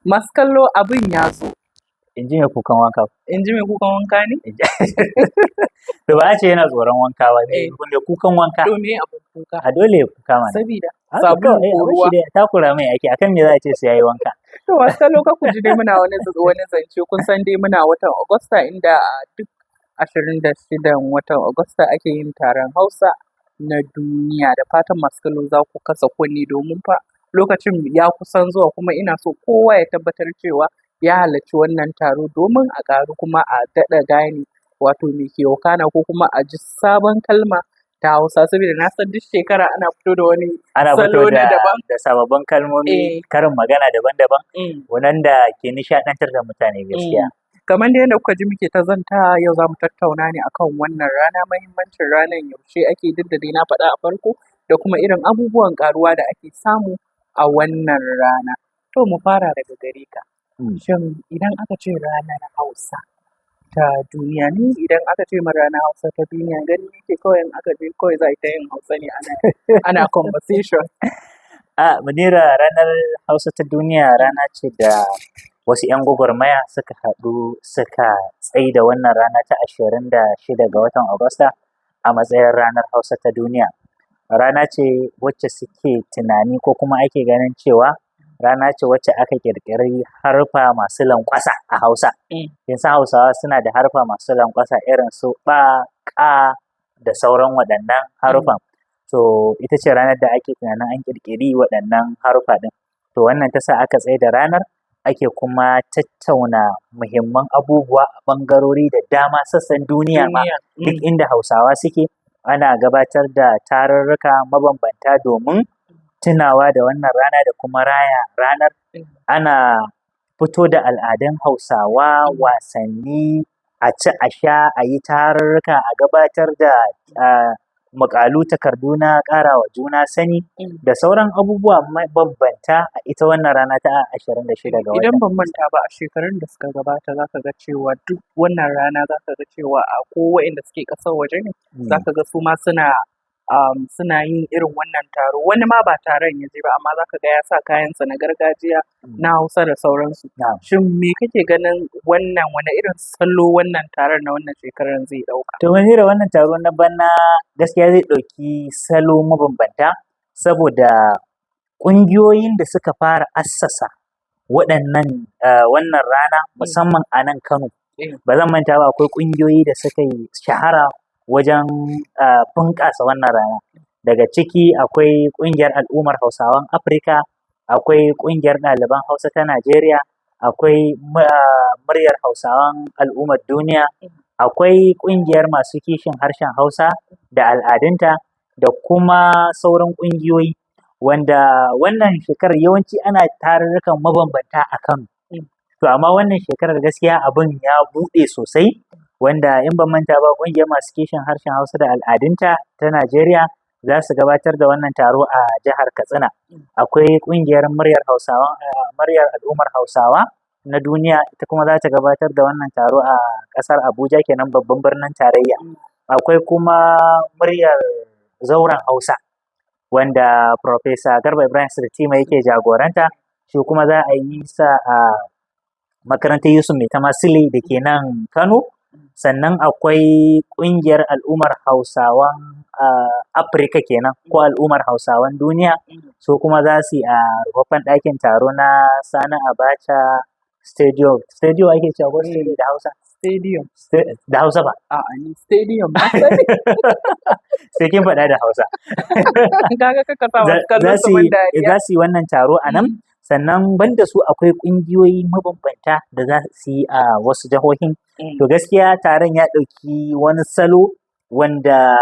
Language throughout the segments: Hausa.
Masu kallo abin ya zo. In ji mai kukan wanka. In ji mai kukan wanka ne? To ba a ce yana tsoron wanka ba ne, mai kukan wanka. To me abin kuka? A dole ya kuka mana. Sabida sabulu ko ruwa. Takura mai ake akan me za a ce sai yayi wanka. To masu kallo ka ku ji dai muna wani zance kun san dai muna watan Agusta inda a duk 26 watan Agusta ake yin taron Hausa na duniya, da fatan masu kallo za ku kasa kunni domin fa lokacin ya kusan zuwa, kuma ina so kowa ya tabbatar cewa ya halarci wannan taro domin a ƙaru kuma a daɗa gane wato me ke wakana ko kuma a ji sabon kalma ta Hausa, saboda na san duk shekara ana fito da wani salo na daban. Da sababbin kalmomi, karin magana daban-daban, wanda ke nishaɗantar da mutane gaskiya. Kamar da yadda kuka ji muke ta zanta, yau za mu tattauna ne akan wannan rana, mahimmancin ranar, yaushe ake, duk da dai na faɗa a farko, da kuma irin abubuwan ƙaruwa da ake samu a wannan rana. To mu fara daga gare ka. Shin idan aka ce ranar Hausa ta duniya, ni idan aka ce ma ranar Hausa ta duniya gani yake kawai in aka je kawai za a yi ta yin Hausa ne ana conversation. Munira, ranar Hausa ta duniya rana ce da wasu 'yan gwagwarmaya suka haɗu suka tsaida wannan rana ta 26 ga watan Agusta a matsayin ranar Hausa ta duniya. Rana ce wacce suke tunani ko kuma ake ganin cewa rana ce wacce aka ƙirƙiri harfa masu lanƙwasa a Hausa. Kin san Hausawa suna da harfa masu lanƙwasa irin su ɓa, ƙa da sauran waɗannan harufan. To ita ce ranar da ake tunanin an ƙirƙiri waɗannan harufa ɗin. To wannan ta sa aka tsaida ranar, ake kuma tattauna muhimman abubuwa a ɓangarori da dama sassan duniya ma, duk inda Hausawa suke ana gabatar da tarurruka mabambanta domin tunawa da wannan rana da kuma raya ranar. Ana fito da al'adun Hausawa, wasanni, a ci a sha, a yi tarurruka, a gabatar da muƙalu, takardu na ƙara wa juna sani da sauran abubuwa mabambanta a ita wannan rana ta 26 ga wata. Idan ban manta ba a shekarun da suka gabata za ka ga cewa duk wannan rana za ka ga cewa a ko waɗanda suke ƙasar waje ne za ka ga su ma suna yin irin wannan taro, wani ma ba taron ya je ba amma za ka ga ya sa kayansa na gargajiya na Hausa da sauransu. Shin me kake ganin wannan wani irin salo wannan taron na wannan shekarar zai ɗauka? To Munira, wannan taro na bana gaskiya zai ɗauki salo mabambanta, saboda ƙungiyoyin da suka fara assasa wannan rana musamman a nan Kano. Ba zan manta ba, akwai ƙungiyoyi da suka yi shahara wajen bunƙasa wannan rana. Daga ciki akwai ƙungiyar al'ummar Hausawan Afirka, akwai ƙungiyar ɗaliban Hausa ta Najeriya, akwai muryar Hausawan al'ummar duniya, akwai ƙungiyar masu kishin harshen Hausa da al'adunta, da kuma sauran ƙungiyoyi, wanda wannan shekarar yawanci ana tarurrukan mabambanta a Kano. To amma wannan shekarar gaskiya abin ya buɗe sosai, wanda in ban manta ba ƙungiyar masu kishin harshen Hausa da al'adunta ta Najeriya za su gabatar da wannan taro a jihar Katsina. Akwai ƙungiyar muryar al'ummar Hausawa na duniya, ita kuma za ta gabatar da wannan taro a ƙasar Abuja kenan, babban birnin tarayya. Akwai kuma muryar zauren Hausa wanda Profesa Garba Ibrahim Sirtima yake jagoranta, shi kuma za a yi sa a makarantar Yusuf Mai Tamasile da ke nan Kano. Sannan akwai ƙungiyar al'ummar Hausawan Afirka kenan, ko al'ummar Hausawan duniya, su kuma za su yi a rufaffen ɗakin taro na Sani Abacha Stadium. Stadium ake cewa ko stadium da Hausa? Stadium. Da Hausa ba? A'a, ni stadium ba. Sai kin faɗa da Hausa. Kaga ka sa wasu kallon su ban dariya. Za su yi wannan taro a nan. Sannan banda su akwai ƙungiyoyi mabambanta da za su yi a wasu jihohin. To gaskiya taron ya ɗauki wani salo wanda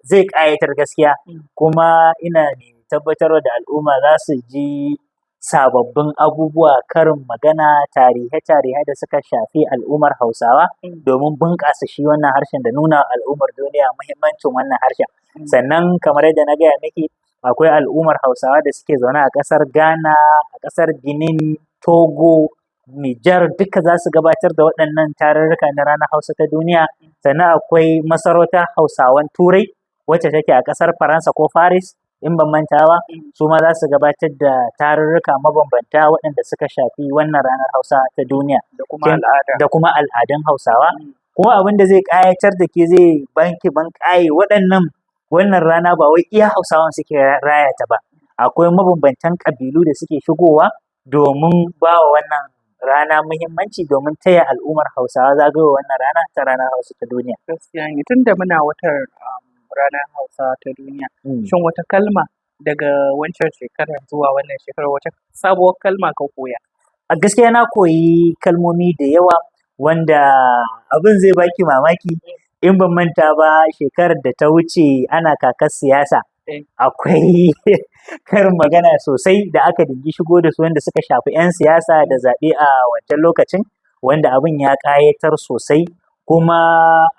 zai ƙayatar gaskiya, kuma ina tabbatar da al'umma za su ji sababbin abubuwa, karin magana, tarihe-tarihe da suka shafi al'ummar Hausawa domin bunƙasa shi wannan harshen da nuna al'ummar duniya muhimmancin wannan harshen. Sannan kamar yadda na gaya miki, akwai al'ummar Hausawa da suke zaune a ƙasar Ghana, a ƙasar Benin, Togo, Nijar, duka za su gabatar da waɗannan tarurruka na ranar Hausa ta duniya. Sannan akwai masarautar Hausawan Turai wacce take a ƙasar Faransa ko Paris, in ban manta ba su ma za su gabatar da tarurruka mabambanta waɗanda suka shafi wannan ranar Hausa ta duniya da kuma al'ada. da kuma al'adun Hausawa. Kuma abin da zai ƙayatar da ke zai banki ban ƙaye wannan rana ba wai iya Hausawan suke raya ta ba, akwai mabambantan ƙabilu da suke shigowa domin ba wa wannan rana muhimmanci domin taya al'ummar Hausawa zagayowa wannan rana ta ranar Hausa ta duniya. Gaskiya ne, tun da muna watan ranar Hausa ta duniya, shin wata kalma daga wancan shekarar zuwa wannan shekarar wata sabuwar kalma ka koya? A gaskiya na koyi kalmomi da yawa wanda abin zai baki mamaki in ban manta ba shekarar da ta wuce ana kakar siyasa. Akwai karin magana sosai da aka dingi shigo da su wanda suka shafi 'yan siyasa da zaɓe a wancan lokacin wanda abin ya ƙayatar sosai kuma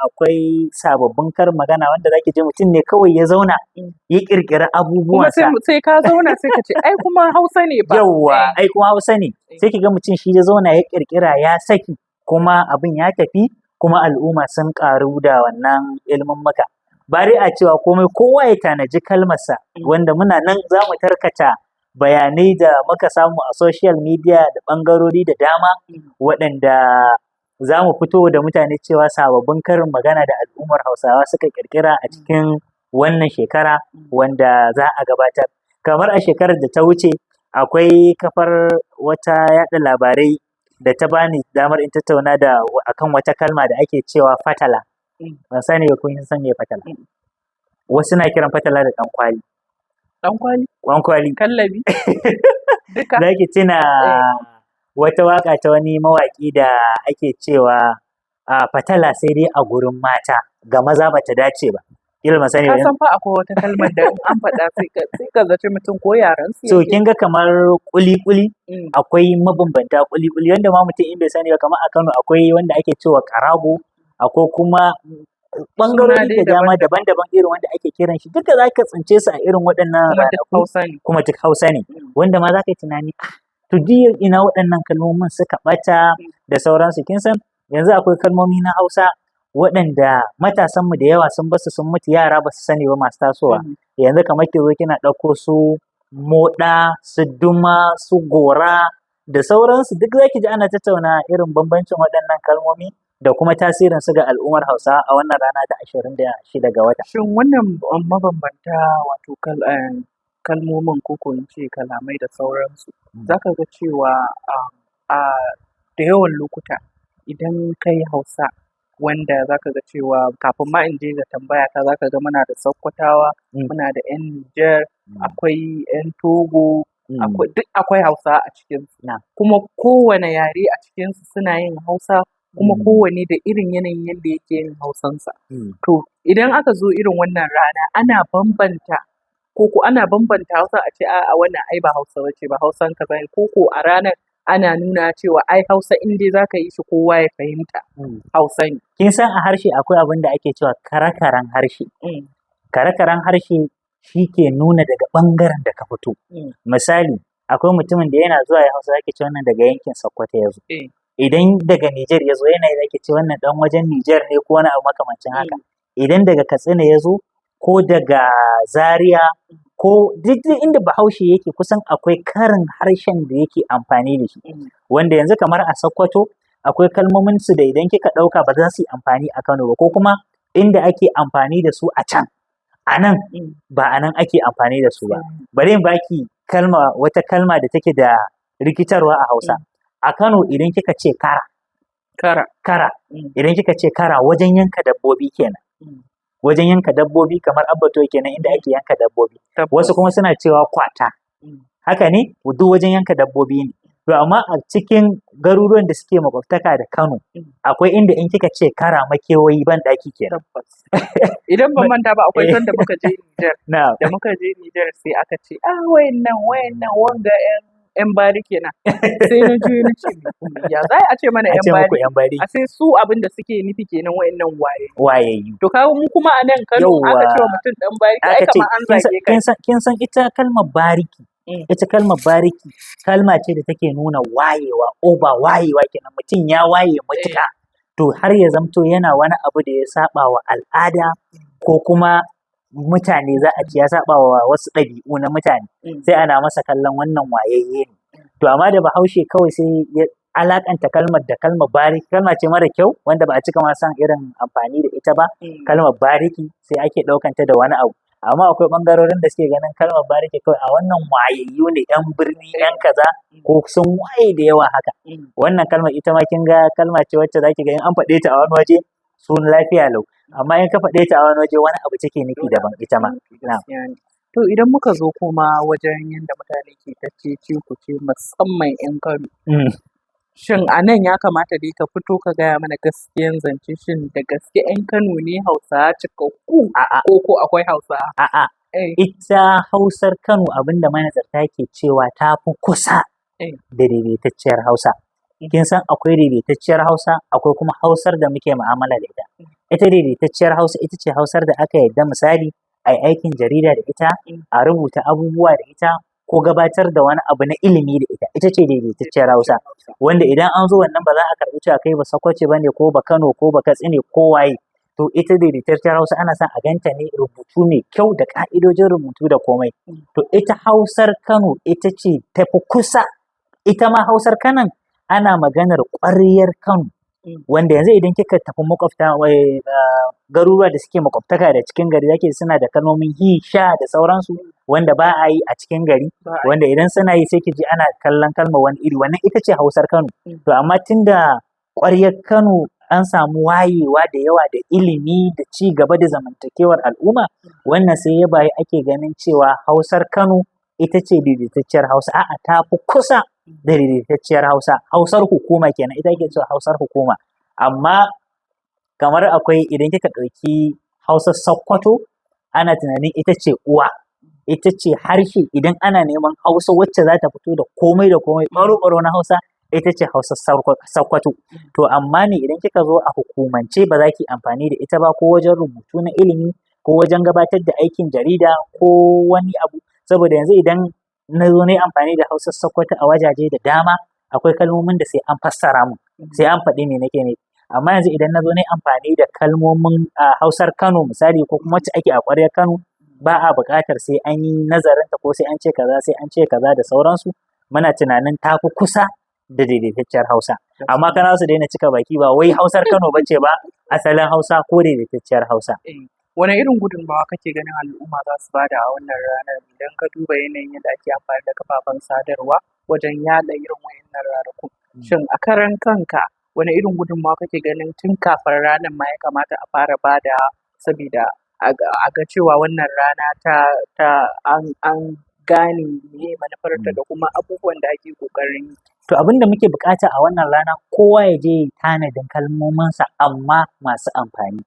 akwai sababbin karin magana wanda zaki ji mutum ne kawai ya zauna ya ƙirƙiri abubuwansa. Kuma sai ka zauna sai ka ce ai kuma Hausa ne ba. Yawwa ai kuma Hausa ne sai ki ga mutum shi ya zauna ya ƙirƙira ya saki kuma abin ya tafi kuma al'umma sun ƙaru da wannan ilmummuka. Bari a cewa komai kowa ya tanaji kalmarsa wanda muna nan za mu tarkata bayanai da muka samu a social media da ɓangarori da dama waɗanda za mu fito da mutane cewa sababbin karin magana da al'ummar Hausawa suka ƙirƙira a cikin wannan shekara wanda za a gabatar. Kamar a shekarar da ta wuce akwai kafar wata yaɗa labarai da ta bani damar in tattauna akan wata kalma da ake cewa fatala. Ban sani ba kun san me fatala. Wasu na kiran fatala da ɗankwali. Ɗankwali? Ɗankwali. Kallabi? Duka? Za ki tuna wata waƙa ta wani mawaƙi da ake cewa fatala sai dai a gurin mata ga maza ba ta dace ba. Kila ban sani ba. Ka san fa akwai wata kalmar da in an faɗa sai ka zaci mutum ko yaran su So kin ga kamar ƙuli-ƙuli akwai mabambanta ƙuli-ƙuli wanda ma mutum in bai sani ba kamar a Kano akwai wanda ake cewa ƙarago akwai kuma ɓangarori da dama daban-daban irin wanda ake kiran shi duka za ka tsince su a irin waɗannan ranaku kuma duk Hausa ne wanda ma za ka yi tunani to duk ina waɗannan kalmomin suka ɓata da sauransu kin san yanzu akwai kalmomi na Hausa waɗanda matasanmu da yawa sun basu sun mutu yara ba su sani ba masu tasowa yanzu kamar ki zo kina ɗauko su moɗa su duma su gora da sauransu duk za ki ji ana tattauna irin bambancin waɗannan kalmomi da kuma tasirin su ga al'ummar Hausa a wannan rana ta 26 ga wata. Shin wannan mabambanta wato kalmomin ko in ce kalamai da sauransu za ka ga cewa da yawan lokuta idan kai Hausa wanda za ka ga cewa kafin ma in je ga tambaya ta za ka ga muna da Sakkwatawa, muna da 'yan Nijar, akwai 'yan Togo, akwai Hausa a cikinsu. Kuma kowane yare a cikinsu suna yin Hausa kuma kowane da irin yanayin yadda yake yin Hausansa. To idan aka zo irin wannan rana ana bambanta Hausa a ce a wannan ai ba Hausa bace ba Hausan kaza ne ko a ranar ana nuna cewa ai Hausa in dai zaka yi shi kowa ya fahimta Hausa ne. Kin san a harshe akwai abin da ake cewa kare-karen harshe. Kare-karen harshe shi ke nuna daga ɓangaren da ka fito. Misali akwai mutumin da yana zuwa ya Hausa zaki ce wannan daga yankin Sokoto ya zo. Idan daga Nijar ya zo yana zaki ce wannan ɗan wajen Nijar ne ko wani abu makamancin haka. Idan daga Katsina ya zo ko daga Zaria ko duk inda Bahaushe yake kusan akwai karin harshen da yake amfani da shi. Wanda yanzu kamar a Sokoto akwai kalmomin su da idan kika ɗauka ba za su yi amfani a Kano ba ko kuma inda ake amfani da su a can. A nan ba a nan ake amfani da su ba. Bari in baki wata kalma da take da rikitarwa a Hausa. A Kano idan kika ce kara. Idan kika ce kara wajen yanka dabbobi kenan. Wajen yanka dabbobi kamar abbato kenan inda ake yanka dabbobi. Wasu kuma suna cewa kwata. Haka ne? Duk wajen yanka dabbobi ne. To amma a cikin garuruwan da suke makwabtaka da Kano akwai inda in kika ce kara makewayi ban ɗaki kenan. Idan ban manta ba akwai sanda muka je Nijar. Da muka je Nijar sai aka ce wayannan wanga 'yan bari kenan. Sai na je na ce ya za a ce mana 'yan bari. A sai su abin da suke nufi kenan wayannan wayayyu. To kawo mu kuma a nan Kano aka ce wa mutum dan bariki ai kamar an zage ka. Kin san ita kalmar bariki. Ita kalmar bariki kalma ce da take nuna wayewa wayewa kenan mutum ya waye matuƙa. To har ya zamto yana wani abu da ya saba wa al'ada ko kuma mutane za a ce ya saba wa wasu ɗabi'u na mutane sai ana masa kallon wannan wayayye ne. To amma da Bahaushe kawai sai ya alakanta kalmar da kalmar bariki, kalma ce mara kyau wanda ba a cika ma san irin amfani da ita ba. Kalmar bariki sai ake ɗaukanta da wani abu. Amma akwai ɓangarorin da suke ganin kalmar bariki kawai a wannan wayayyu ne, 'yan birni, 'yan kaza ko sun waye da yawa haka. Wannan kalmar ita ma kin ga kalma ce wacce zaki ga in an faɗe ta a wani waje sun lafiya lau. Amma in ka faɗe ta a wani waje wani abu take nufi daban ita ma. To idan muka zo kuma wajen yadda mutane ke ta cece-kuce musamman 'yan Kano. Shin a nan ya kamata dai ka fito ka gaya mana gaskiyan zance, shin da gaske 'yan Kano ne Hausawa cikakku ko akwai Hausawa? A'a, ita Hausar Kano abinda manazarta ke cewa ta fi kusa da daidaitacciyar Hausa. Kin san akwai daidaitacciyar Hausa akwai kuma Hausar da muke mu'amala da ita. Ita daidaitacciyar Hausa ita ce Hausar da aka yarda misali a aikin jarida da ita, a rubuta abubuwa da ita ko gabatar da wani abu na ilimi da ita. Ita ce daidaitacciyar Hausa. Wanda idan an zo wannan ba za a karɓi cewa kai ba Sokoce ba ne ko ba Kano ko ba Katsina ko waye. To ita daidaitacciyar Hausa ana son a ganta ne rubutu mai kyau da ƙa'idojin rubutu da komai. To ita Hausar Kano ita ce tafi kusa. Ita ma Hausar Kanon ana maganar ƙwaryar Kano. Wanda yanzu idan kika tafi makwabta garuruwa da suke makwabtaka da cikin gari zaki suna da kalmomin hi, sha da sauransu wanda ba a yi a cikin gari, wanda idan suna yi sai ki ji ana kallon kalmar wani iri, wannan ita ce Hausar Kano. To amma tunda ƙwaryar Kano an samu wayewa da yawa da ilimi da ci gaba da zamantakewar al'umma, wannan sai ya bayi ake ganin cewa Hausar Kano ita ce daidaitacciyar Hausa. A'a, ta fi kusa da daidaitacciyar Hausa. Hausar hukuma kenan, ita ake cewa Hausar hukuma. Amma kamar akwai idan kika ɗauki Hausar Sokoto, ana tunanin ita ce uwa, ita ce harshe idan ana neman Hausa wacce za ta fito da komai da komai ɓaro-ɓaro na Hausa, ita ce Hausar Sokoto. To amma ne idan kika zo a hukumance ba za ki amfani da ita ba ko wajen rubutu na ilimi ko wajen gabatar da aikin jarida ko wani abu. Saboda yanzu idan na zo na yi amfani da Hausar Sokoto a wajaje da dama akwai kalmomin da sai an fassara mun, sai an faɗi me nake nufi. Amma yanzu idan na zo na yi amfani da kalmomin Hausar Kano misali ko kuma wacce ake a ƙwaryar Kano, ba a buƙatar sai an yi nazarinta ko sai an ce kaza sai an ce kaza da sauransu. Muna tunanin ta fi kusa da daidaitacciyar Hausa. Amma kana su daina cika baki ba wai Hausar Kano bace ba asalin Hausa ko daidaitacciyar Hausa. Wane irin gudunmawa kake ganin al'umma za su bada a wannan ranar idan ka duba yanayin yadda ake amfani da kafafen sadarwa wajen yaɗa irin wa'innan ranakun? Shin a karan kanka wane irin gudunmawa kake ganin tun kafin ranar ma ya kamata a fara bada saboda a ga cewa wannan rana an gane meye manufarta da kuma abubuwan da ake ƙoƙarin yi? To abin da muke buƙata a wannan rana kowa ya je tanadin kalmominsa amma masu amfani.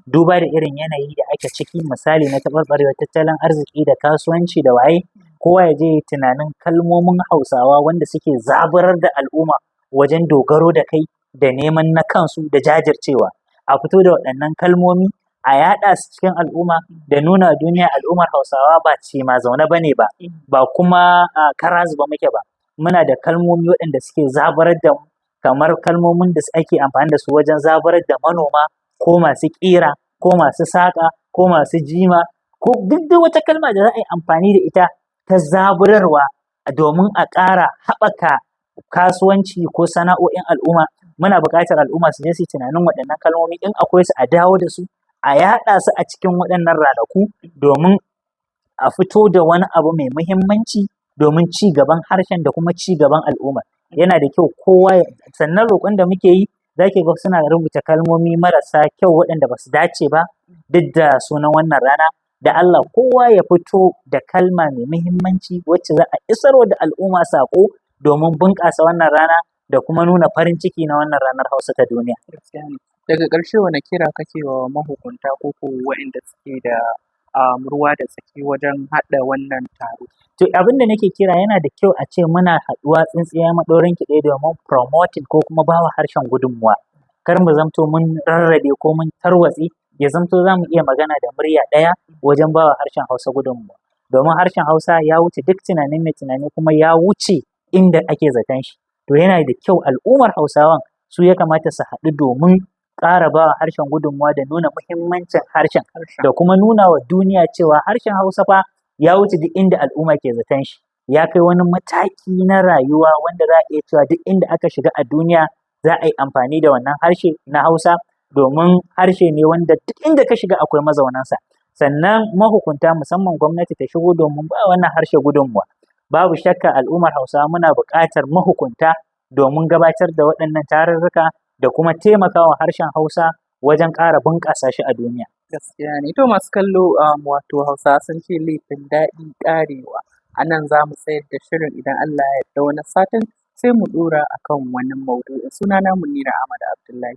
Duba da irin yanayi da ake ciki misali na taɓarɓarewar tattalin arziki da kasuwanci da waye, kowa ya je tunanin kalmomin Hausawa wanda suke zaburar da al'umma wajen dogaro da kai da neman na kansu da jajircewa. A fito da waɗannan kalmomi a yaɗa su cikin al'umma da nuna duniya al'ummar Hausawa ba ce ma zaune bane ba kuma kara zuba muke ba. Muna da kalmomi waɗanda suke zaburar da mu kamar kalmomin da ake amfani da su wajen zaburar da manoma ko masu ƙira ko masu saƙa ko masu jima ko duk da wata kalma da za a yi amfani da ita ta zaburarwa domin a ƙara haɓaka kasuwanci ko sana'o'in al'umma. Muna buƙatar al'umma su je su tunanin waɗannan kalmomi in akwai su a dawo da su a yaɗa su a cikin waɗannan ranaku domin a fito da wani abu mai muhimmanci domin ci gaban harshen da kuma ci gaban al'umma. Yana da kyau kowa sannan roƙon da muke yi za ki ga suna rubuta kalmomi marasa kyau waɗanda ba su dace ba duk da sunan wannan rana. Da Allah kowa ya fito da kalma mai muhimmanci wacce za a isarwa da al'umma saƙo domin bunƙasa wannan rana da kuma nuna farin ciki na wannan ranar Hausa ta duniya. Daga ƙarshe wane kira kake wa mahukunta ko waɗanda suke da ruwa da tsaki wajen haɗa wannan taro? To abin da nake kira yana da kyau a ce muna haɗuwa tsintsiya maɗaurin ki ɗaya domin promoting ko kuma bawa harshen gudunmuwa. Kar mu zamto mun rarrabe ko mun tarwatse, ya zamto za mu iya magana da murya ɗaya wajen bawa harshen Hausa gudunmuwa. Domin harshen Hausa ya wuce duk tunanin mai tunani kuma ya wuce inda ake zaton shi. To yana da kyau al'ummar Hausawan su ya kamata su haɗu domin ƙara ba harshen gudunmawa da nuna muhimmancin harshen Harshen. da kuma nuna wa duniya cewa harshen Hausa fa ya wuce duk inda al'umma ke zaton shi. Ya kai wani mataki na rayuwa wanda za a iya cewa duk inda aka shiga a duniya za a yi amfani da wannan harshe na Hausa domin harshe ne wanda duk inda ka shiga akwai mazaunansa. Sannan mahukunta musamman gwamnati ta shigo domin ba wannan harshe gudunmawa. Babu shakka al'ummar Hausawa muna buƙatar mahukunta domin gabatar da waɗannan tarurruka da kuma taimakawa harshen Hausa wajen ƙara bunƙasa shi a duniya. Gaskiya ne. To masu kallo wato Hausawa sun ce laifin daɗi ƙarewa. A nan za mu tsayar da shirin idan Allah ya yarda wani satin sai mu ɗora akan wani maudu'in. Sunana Munira Ahmad Abdullahi.